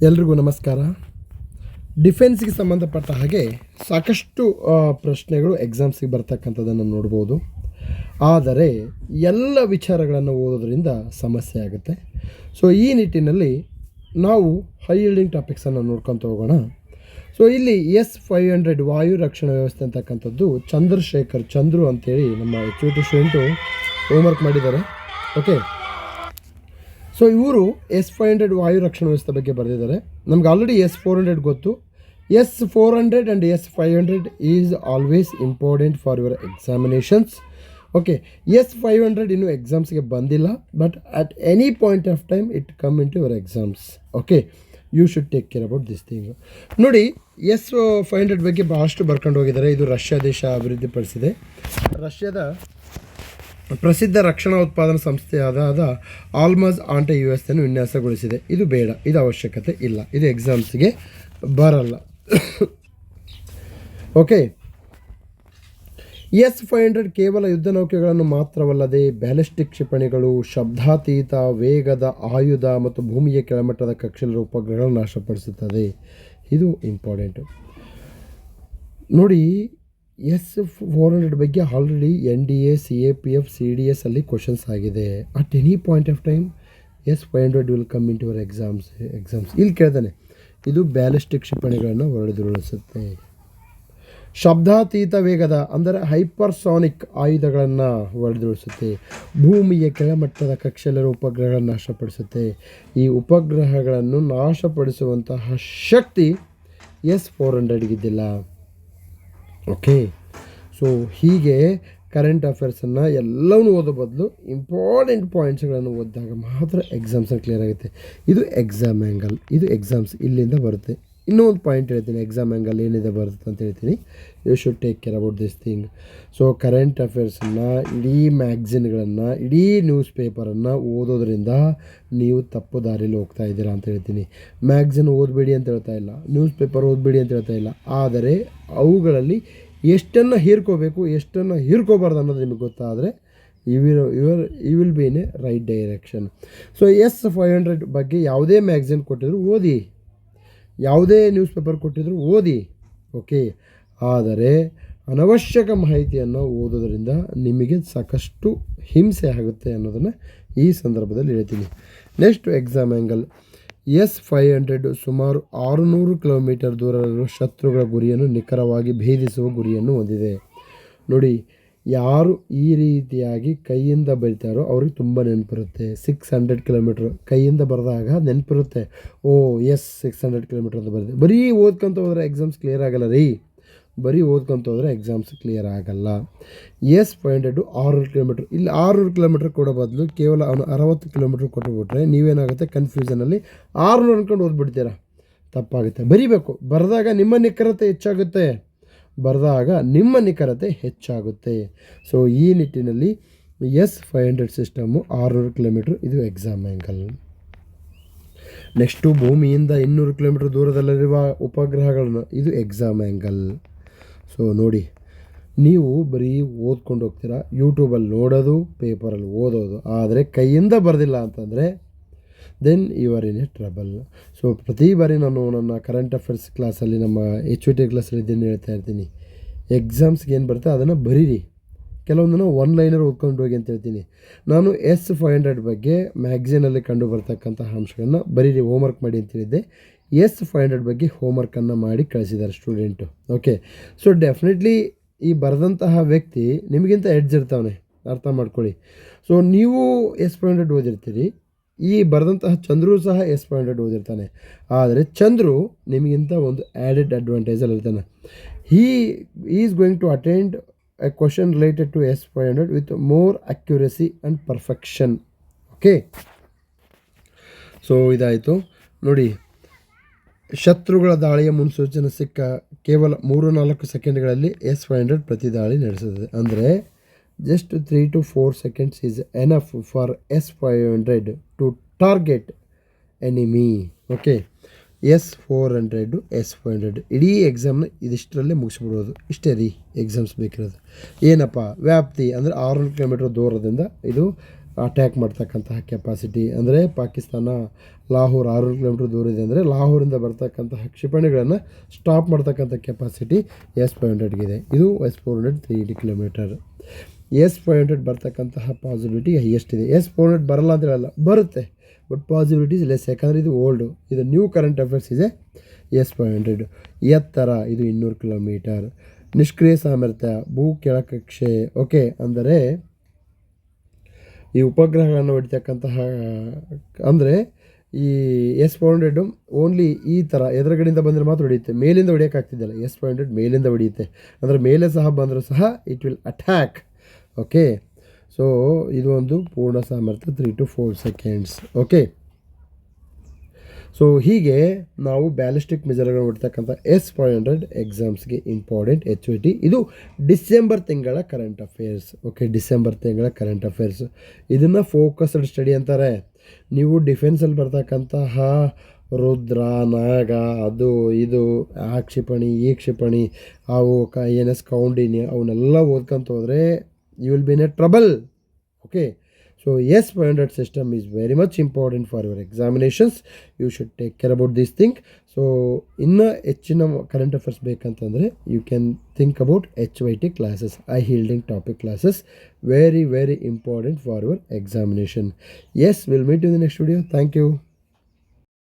ಎಲ್ರಿಗೂ ನಮಸ್ಕಾರ. ಡಿಫೆನ್ಸಿಗೆ ಸಂಬಂಧಪಟ್ಟ ಹಾಗೆ ಸಾಕಷ್ಟು ಪ್ರಶ್ನೆಗಳು ಎಕ್ಸಾಮ್ಸಿಗೆ ಬರ್ತಕ್ಕಂಥದ್ದನ್ನು ನೋಡ್ಬೋದು. ಆದರೆ ಎಲ್ಲ ವಿಚಾರಗಳನ್ನು ಓದೋದ್ರಿಂದ ಸಮಸ್ಯೆ ಆಗುತ್ತೆ. ಸೊ ಈ ನಿಟ್ಟಿನಲ್ಲಿ ನಾವು ಹೈ ಯೀಲ್ಡಿಂಗ್ ಟಾಪಿಕ್ಸನ್ನು ನೋಡ್ಕೊತ ಹೋಗೋಣ. ಸೊ ಇಲ್ಲಿ S-500 ವಾಯು ರಕ್ಷಣಾ ವ್ಯವಸ್ಥೆ ಅಂತಕ್ಕಂಥದ್ದು ಚಂದ್ರು ಅಂತೇಳಿ ನಮ್ಮ HOT ಸ್ಟೂಡೆಂಟು ಹೋಮ್ವರ್ಕ್ ಮಾಡಿದ್ದಾರೆ. ಓಕೆ, ಸೊ ಇವರು S-500 ವಾಯು ರಕ್ಷಣಾ ವ್ಯವಸ್ಥೆ ಬಗ್ಗೆ ಬರೆದಿದ್ದಾರೆ. ನಮ್ಗೆ ಆಲ್ರೆಡಿ S-400 ಗೊತ್ತು. S-400 and S-500 is always important for your examinations. Okay, S-500 ಇನ್ನೂ ಎಕ್ಸಾಮ್ಸ್ಗೆ ಬಂದಿಲ್ಲ, but at any point of time it come into your exams. Okay, you should take care about this thing. ನೋಡಿ, S-500 ಬಗ್ಗೆ ಭಾಳಷ್ಟು ಬರ್ಕೊಂಡು ಹೋಗಿದ್ದಾರೆ. ಇದು Russia ದೇಶ ಅಭಿವೃದ್ಧಿಪಡಿಸಿದೆ. ರಷ್ಯಾದ ಪ್ರಸಿದ್ಧ ರಕ್ಷಣಾ ಉತ್ಪಾದನಾ ಸಂಸ್ಥೆಯಾದ ಆಲ್ಮಜ್ ಆಂಟೆ ವ್ಯವಸ್ಥೆಯನ್ನು ವಿನ್ಯಾಸಗೊಳಿಸಿದೆ. ಇದು ಬೇಡ, ಇದು ಅವಶ್ಯಕತೆ ಇಲ್ಲ, ಇದು ಎಕ್ಸಾಮ್ಸ್ಗೆ ಬರಲ್ಲ. ಓಕೆ, S-500 ಕೇವಲ ಯುದ್ಧ ನೌಕೆಗಳನ್ನು ಮಾತ್ರವಲ್ಲದೆ ಬ್ಯಾಲಿಸ್ಟಿಕ್ ಕ್ಷಿಪಣಿಗಳು, ಶಬ್ದಾತೀತ ವೇಗದ ಆಯುಧ ಮತ್ತು ಭೂಮಿಯ ಕೆಳಮಟ್ಟದ ಕಕ್ಷೆಗಳ ಉಪಗ್ರಹಗಳನ್ನು ನಾಶಪಡಿಸುತ್ತದೆ. ಇದು ಇಂಪಾರ್ಟೆಂಟು. ನೋಡಿ, S-400 ಬಗ್ಗೆ ಆಲ್ರೆಡಿ NDA, CAPF, CDS ಅಲ್ಲಿ ಕ್ವಶನ್ಸ್ ಆಗಿದೆ. At any point of time S-500 will come into your exams. ಇಲ್ಲಿ ಕೇಳ್ತಾನೆ, ಇದು ಬ್ಯಾಲಿಸ್ಟಿಕ್ ಕ್ಷಿಪಣಿಗಳನ್ನು ಹೊರಡಿಸುತ್ತೆ. ಶಬ್ದಾತೀತ ವೇಗದ ಅಂದರೆ ಹೈಪರ್ಸಾನಿಕ್ ಆಯುಧಗಳನ್ನು ಹೊರಡಿಸುತ್ತೆ. ಭೂಮಿಯ ಕೆಳಮಟ್ಟದ ಕಕ್ಷೆಯಲ್ಲಿರುವ ಉಪಗ್ರಹಗಳನ್ನು ನಾಶಪಡಿಸುತ್ತೆ. ಈ ಉಪಗ್ರಹಗಳನ್ನು ನಾಶಪಡಿಸುವಂತಹ ಶಕ್ತಿ S-400ಗಿದ್ದಿಲ್ಲ. ಓಕೆ, ಸೊ ಹೀಗೆ ಕರೆಂಟ್ ಅಫೇರ್ಸನ್ನು ಎಲ್ಲವನ್ನೂ ಓದೋ ಬದಲು ಇಂಪಾರ್ಟೆಂಟ್ ಪಾಯಿಂಟ್ಸ್ಗಳನ್ನು ಓದಿದಾಗ ಮಾತ್ರ ಎಕ್ಸಾಮ್ಸನ್ನು ಕ್ಲಿಯರ್ ಆಗುತ್ತೆ. ಇದು ಎಕ್ಸಾಮ್ ಆ್ಯಂಗಲ್, ಇದು ಎಕ್ಸಾಮ್ಸ್ ಇಲ್ಲಿಂದ ಬರುತ್ತೆ. ಇನ್ನೂ ಒಂದು ಪಾಯಿಂಟ್ ಹೇಳ್ತೀನಿ, ಎಕ್ಸಾಮ್ ಆ್ಯಂಗಲ್ ಏನಿದೆ ಬರುತ್ತೆ ಅಂತ ಹೇಳ್ತೀನಿ. You should take care about this thing. So current ಅಫೇರ್ಸನ್ನು, ಇಡೀ ಮ್ಯಾಗ್ಝಿನ್ಗಳನ್ನು, ಇಡೀ ನ್ಯೂಸ್ ಪೇಪರನ್ನು ಓದೋದ್ರಿಂದ ನೀವು ತಪ್ಪು ದಾರಿಯಲ್ಲಿ ಹೋಗ್ತಾ ಇದ್ದೀರಾ ಅಂತ ಹೇಳ್ತೀನಿ. ಮ್ಯಾಗ್ಝಿನ್ ಓದಬೇಡಿ ಅಂತ ಹೇಳ್ತಾ ಇಲ್ಲ, ನ್ಯೂಸ್ ಪೇಪರ್ ಓದಬೇಡಿ ಅಂತ ಹೇಳ್ತಾ ಇಲ್ಲ. ಆದರೆ ಅವುಗಳಲ್ಲಿ ಎಷ್ಟನ್ನು ಹೀರ್ಕೋಬೇಕು, ಎಷ್ಟನ್ನು ಹೀರ್ಕೋಬಾರ್ದು ಅನ್ನೋದು ನಿಮಗೆ ಗೊತ್ತಾದರೆ you will be in a right direction. So S-500 ಬಗ್ಗೆ ಯಾವುದೇ ಮ್ಯಾಗ್ಝಿನ್ ಕೊಟ್ಟಿದ್ರು ಓದಿ, ಯಾವುದೇ ನ್ಯೂಸ್ ಪೇಪರ್ ಕೊಟ್ಟಿದ್ರು ಓದಿ. ಓಕೆ, ಆದರೆ ಅನವಶ್ಯಕ ಮಾಹಿತಿಯನ್ನು ಓದೋದ್ರಿಂದ ನಿಮಗೆ ಸಾಕಷ್ಟು ಹಿಂಸೆ ಆಗುತ್ತೆ ಅನ್ನೋದನ್ನು ಈ ಸಂದರ್ಭದಲ್ಲಿ ಹೇಳ್ತೀನಿ. Next exam angle. S-500 ಸುಮಾರು 600 ಕಿಲೋಮೀಟರ್ ದೂರವಿರುವ ಶತ್ರುಗಳ ಗುರಿಯನ್ನು ನಿಖರವಾಗಿ ಭೇದಿಸುವ ಗುರಿಯನ್ನು ಹೊಂದಿದೆ. ನೋಡಿ, ಯಾರು ಈ ರೀತಿಯಾಗಿ ಕೈಯಿಂದ ಬರೀತಾರೋ ಅವ್ರಿಗೆ ತುಂಬ ನೆನಪಿರುತ್ತೆ. 600 ಕಿಲೋಮೀಟ್ರ್ ಕೈಯಿಂದ ಬರೆದಾಗ ನೆನಪಿರುತ್ತೆ. 600 ಕಿಲೋಮೀಟ್ರ್ ಅಂತ ಬರೆದೆ. ಬರೀ ಓದ್ಕೊಂತ ಹೋದರೆ ಎಕ್ಸಾಮ್ಸ್ ಕ್ಲಿಯರ್ ಆಗಲ್ಲ ರೀ. ಬರೀ ಓದ್ಕೊಂತ ಹೋದರೆ ಎಕ್ಸಾಮ್ಸ್ ಕ್ಲಿಯರ್ ಆಗಲ್ಲ. S-500 600 kilometre. ಇಲ್ಲಿ 600 ಕಿಲೋಮೀಟ್ರ್ ಕೊಡೋ ಬದಲು ಕೇವಲ ಅವನು 60 ಕಿಲೋಮೀಟ್ರ್ ಕೊಟ್ಟುಬಿಟ್ರೆ ನೀವೇನಾಗುತ್ತೆ, ಕನ್ಫ್ಯೂಷನಲ್ಲಿ 600 ಅಂದ್ಕೊಂಡು ಓದ್ಬಿಡ್ತೀರಾ. ತಪ್ಪಾಗುತ್ತೆ. ಬರೀಬೇಕು. ಬರೆದಾಗ ನಿಮ್ಮ ನಿಖರತೆ ಹೆಚ್ಚಾಗುತ್ತೆ. ಸೊ ಈ ನಿಟ್ಟಿನಲ್ಲಿ S-500 ಸಿಸ್ಟಮು 600 ಕಿಲೋಮೀಟ್ರ್, ಇದು ಎಕ್ಸಾಮ್ ಆ್ಯಂಗಲ್. ನೆಕ್ಸ್ಟು ಭೂಮಿಯಿಂದ 200 ಕಿಲೋಮೀಟ್ರ್ ದೂರದಲ್ಲಿರುವ ಉಪಗ್ರಹಗಳನ್ನು, ಇದು ಎಕ್ಸಾಮ್ ಆ್ಯಂಗಲ್. ಸೊ ನೋಡಿ, ನೀವು ಬರೀ ಓದ್ಕೊಂಡು ಹೋಗ್ತೀರಾ, ಯೂಟ್ಯೂಬಲ್ಲಿ ನೋಡೋದು, ಪೇಪರಲ್ಲಿ ಓದೋದು, ಆದರೆ ಕೈಯಿಂದ ಬರೆದಿಲ್ಲ ಅಂತಂದರೆ then you are in a trouble. So ಪ್ರತಿ ಬಾರಿ ನಾನು ನನ್ನ ಕರೆಂಟ್ ಅಫೇರ್ಸ್ ಕ್ಲಾಸಲ್ಲಿ, ನಮ್ಮ HOT ಕ್ಲಾಸಲ್ಲಿ ಇದನ್ನು ಹೇಳ್ತಾ ಇರ್ತೀನಿ, ಎಕ್ಸಾಮ್ಸ್ಗೆ ಏನು ಬರುತ್ತೆ ಅದನ್ನು ಬರೀರಿ. ಕೆಲವೊಂದನ್ನು ಒನ್ ಲೈನರ್ ಓದ್ಕೊಂಡು ಹೋಗಿ ಅಂತ ಹೇಳ್ತೀನಿ. ನಾನು S-500 ಬಗ್ಗೆ ಮ್ಯಾಗ್ಝಿನಲ್ಲಿ ಕಂಡು ಬರ್ತಕ್ಕಂಥ ಅಂಶಗಳನ್ನು ಬರೀರಿ, ಹೋಮ್ವರ್ಕ್ ಮಾಡಿ ಅಂತ ಹೇಳಿದ್ದೆ. S-500 ಬಗ್ಗೆ ಹೋಮ್ವರ್ಕನ್ನು ಮಾಡಿ ಕಳಿಸಿದ್ದಾರೆ ಸ್ಟೂಡೆಂಟು. ಓಕೆ, ಸೊ ಡೆಫಿನೆಟ್ಲಿ ಈ ಬರೆದಂತಹ ವ್ಯಕ್ತಿ ನಿಮಗಿಂತ ಎಡ್ಜ್ ಇರ್ತಾವನೆ, ಅರ್ಥ ಮಾಡ್ಕೊಳ್ಳಿ. ಸೊ ನೀವು S-500 ಓದಿರ್ತೀರಿ, ಈ ಬರೆದಂತಹ ಚಂದ್ರು ಸಹ S-500 ಓದಿರ್ತಾನೆ. ಆದರೆ ಚಂದ್ರು ನಿಮಗಿಂತ ಒಂದು ಆ್ಯಡೆಡ್ ಅಡ್ವಾಂಟೇಜಲ್ಲಿ ಇರ್ತಾನೆ. He is going to attend a question related to S-500 with more accuracy and perfection. Okay, so ಇದಾಯಿತು. ನೋಡಿ, ಶತ್ರುಗಳ ದಾಳಿಯ ಮುನ್ಸೂಚನೆ ಸಿಕ್ಕ ಕೇವಲ 3-4 ಸೆಕೆಂಡ್ಗಳಲ್ಲಿ S-500 ಪ್ರತಿ ದಾಳಿ ನಡೆಸುತ್ತದೆ. ಅಂದರೆ just 3 to 4 seconds is enough for S-500 to target enemy. Okay, S-500 ಇಡೀ ಎಕ್ಸಾಮ್ನ ಇದಿಷ್ಟರಲ್ಲೇ ಮುಗಿಸ್ಬಿಡೋದು. ಇಷ್ಟೇ ರೀ ಎಕ್ಸಾಮ್ಸ್ ಬೇಕಿರೋದು. ಏನಪ್ಪ ವ್ಯಾಪ್ತಿ ಅಂದರೆ 600 ಕಿಲೋಮೀಟ್ರ್ ದೂರದಿಂದ ಇದು ಅಟ್ಯಾಕ್ ಮಾಡ್ತಕ್ಕಂತಹ ಕೆಪಾಸಿಟಿ. ಅಂದರೆ ಪಾಕಿಸ್ತಾನ ಲಾಹೋರ್ 600 ಕಿಲೋಮೀಟ್ರ್ ದೂರ ಇದೆ ಅಂದರೆ ಲಾಹೋರಿಂದ ಬರ್ತಕ್ಕಂತಹ ಕ್ಷಿಪಣಿಗಳನ್ನು ಸ್ಟಾಪ್ ಮಾಡ್ತಕ್ಕಂಥ ಕೆಪಾಸಿಟಿ S-500 ಇದು S-400 380 ಕಿಲೋಮೀಟರ್. S-500 ಬರ್ತಕ್ಕಂತಹ ಪಾಸಿಬಿಲಿಟಿ ಎಷ್ಟಿದೆ? S-400 ಬರಲ್ಲ ಅಂತ ಹೇಳಲ್ಲ, ಬರುತ್ತೆ, ಬಟ್ ಪಾಸಿಬಿಲಿಟೀಸ್ ಲೆಸ್, ಯಾಕಂದರೆ ಇದು ಓಲ್ಡು. ಇದು ನ್ಯೂ ಕರೆಂಟ್ ಅಫೇರ್ಸ್ ಇದೆ S-500. ಎತ್ತರ ಇದು 200 ಕಿಲೋಮೀಟರ್. ನಿಷ್ಕ್ರಿಯ ಸಾಮರ್ಥ್ಯ ಭೂ ಕೆಳಕಕ್ಷೆ. ಓಕೆ, ಅಂದರೆ ಈ ಉಪಗ್ರಹಗಳನ್ನು ಹೊಡಿತಕ್ಕಂತಹ, ಅಂದರೆ ಈ S-400 ಓನ್ಲಿ ಈ ಥರ ಎದುರುಗಡೆಯಿಂದ ಬಂದರೆ ಮಾತ್ರ ಹೊಡೆಯುತ್ತೆ, ಮೇಲಿಂದ ಹೊಡೆಯೋಕ್ಕಾಗ್ತಿದ್ದಲ್ಲ. S-500 ಮೇಲಿಂದ ಹೊಡೆಯುತ್ತೆ, ಅಂದರೆ ಮೇಲೆ ಸಹ ಬಂದರೂ ಸಹ it will attack. Okay, so ಇದು ಒಂದು ಪೂರ್ಣ ಸಾಮರ್ಥ್ಯ 3 to 4 seconds. ಓಕೆ, ಸೊ ಹೀಗೆ ನಾವು ಬ್ಯಾಲಿಸ್ಟಿಕ್ ಮಿಸೈಲ್ಗಳನ್ನು ಹೊಡ್ತಕ್ಕಂಥ S-500 ಎಕ್ಸಾಮ್ಸ್ಗೆ ಇಂಪಾರ್ಟೆಂಟ್ HOT. ಇದು ಡಿಸೆಂಬರ್ ತಿಂಗಳ ಕರೆಂಟ್ ಅಫೇರ್ಸ್. ಓಕೆ, ಡಿಸೆಂಬರ್ ತಿಂಗಳ ಕರೆಂಟ್ ಅಫೇರ್ಸ್. ಇದನ್ನು ಫೋಕಸ್ಡ್ ಸ್ಟಡಿ ಅಂತಾರೆ. ನೀವು ಡಿಫೆನ್ಸಲ್ಲಿ ಬರ್ತಕ್ಕಂತಹ ರುದ್ರ, ನಾಗ, ಅದು ಇದು, ಆ ಕ್ಷಿಪಣಿ, ಈ ಕ್ಷಿಪಣಿ, ಅವು INS ಕೌಂಡಿನ್ಯ, ಅವನ್ನೆಲ್ಲ ಓದ್ಕೊಂತ ಹೋದರೆ you will be in a trouble. Okay, so S-500 system is very much important for your examinations. You should take care about this thing. So ಇನ್ನು ಹೆಚ್ಚಿನ ಕರೆಂಟ್ ಅಫೇರ್ಸ್ ಬೇಕಂತಂದರೆ you can think about HYT classes, high yielding topic classes. Very, very important for your examination. Yes, we'll meet you in the next video. Thank you.